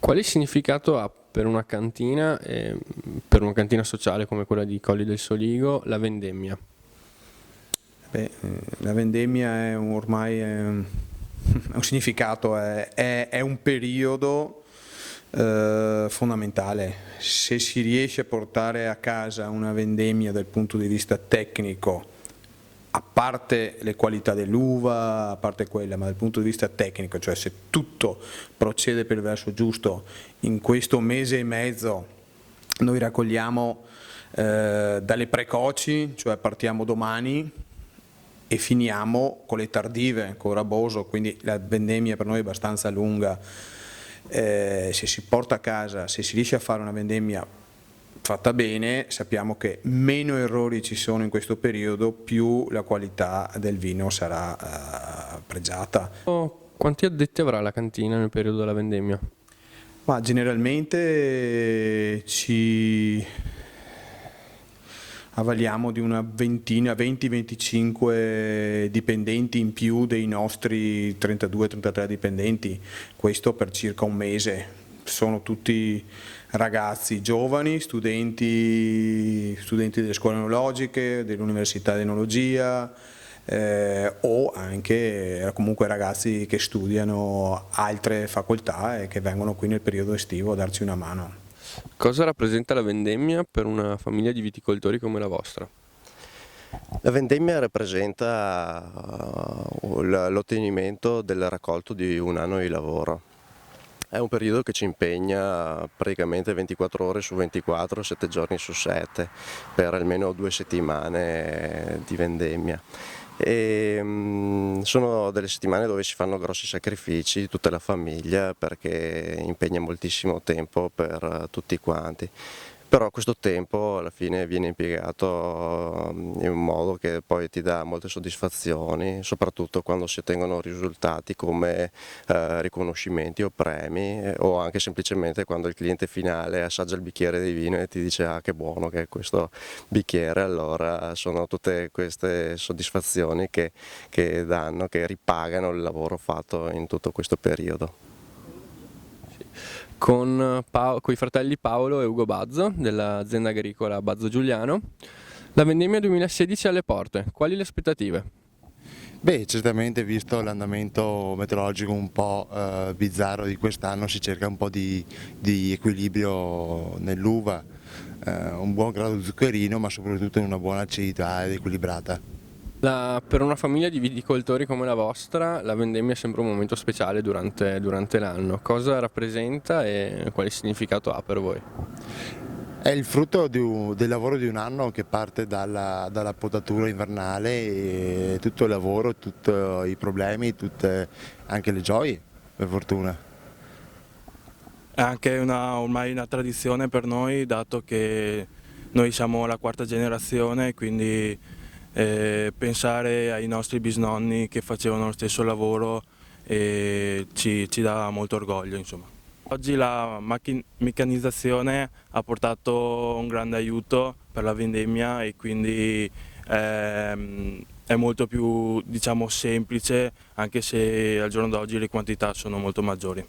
Quale significato ha per una cantina, per una cantina sociale come quella di Colli del Soligo, la vendemmia? La vendemmia è un significato, è un periodo fondamentale. Se si riesce a portare a casa una vendemmia dal punto di vista tecnico, a parte le qualità dell'uva, a parte quella, ma dal punto di vista tecnico, cioè se tutto procede per il verso giusto, in questo mese e mezzo noi raccogliamo dalle precoci, cioè partiamo domani e finiamo con le tardive, con Raboso, quindi la vendemmia per noi è abbastanza lunga. Se si porta a casa, se si riesce a fare una vendemmia fatta bene, sappiamo che meno errori ci sono in questo periodo, più la qualità del vino sarà pregiata. Quanti addetti avrà la cantina nel periodo della vendemmia? Ma generalmente ci avvaliamo di una ventina, 20-25 dipendenti in più dei nostri 32-33 dipendenti, questo per circa un mese. Sono tutti ragazzi giovani, studenti delle scuole enologiche, dell'Università di Enologia, o anche comunque ragazzi che studiano altre facoltà e che vengono qui nel periodo estivo a darci una mano. Cosa rappresenta la vendemmia per una famiglia di viticoltori come la vostra? La vendemmia rappresenta l'ottenimento del raccolto di un anno di lavoro. È un periodo che ci impegna praticamente 24 ore su 24, 7 giorni su 7, per almeno 2 settimane di vendemmia. Sono delle settimane dove si fanno grossi sacrifici, tutta la famiglia, perché impegna moltissimo tempo per tutti quanti. Però questo tempo alla fine viene impiegato in un modo che poi ti dà molte soddisfazioni, soprattutto quando si ottengono risultati come riconoscimenti o premi, o anche semplicemente quando il cliente finale assaggia il bicchiere di vino e ti dice ah che buono che è questo bicchiere. Allora sono tutte queste soddisfazioni che danno, che ripagano il lavoro fatto in tutto questo periodo. Con i fratelli Paolo e Ugo Bazzo dell'azienda agricola Bazzo Giuliano, la vendemmia 2016 è alle porte. Quali le aspettative? Beh, certamente visto l'andamento meteorologico un po' bizzarro di quest'anno si cerca un po' di equilibrio nell'uva, un buon grado di zuccherino ma soprattutto in una buona acidità ed equilibrata. Per una famiglia di viticoltori come la vostra, la vendemmia è sempre un momento speciale durante l'anno. Cosa rappresenta e quale significato ha per voi? È il frutto del lavoro di un anno che parte dalla potatura invernale e tutto il lavoro, tutti i problemi, anche le gioie, per fortuna. È anche ormai una tradizione per noi, dato che noi siamo la quarta generazione, quindi pensare ai nostri bisnonni che facevano lo stesso lavoro ci dà molto orgoglio, insomma. Oggi la meccanizzazione ha portato un grande aiuto per la vendemmia e quindi è molto più, diciamo, semplice, anche se al giorno d'oggi le quantità sono molto maggiori.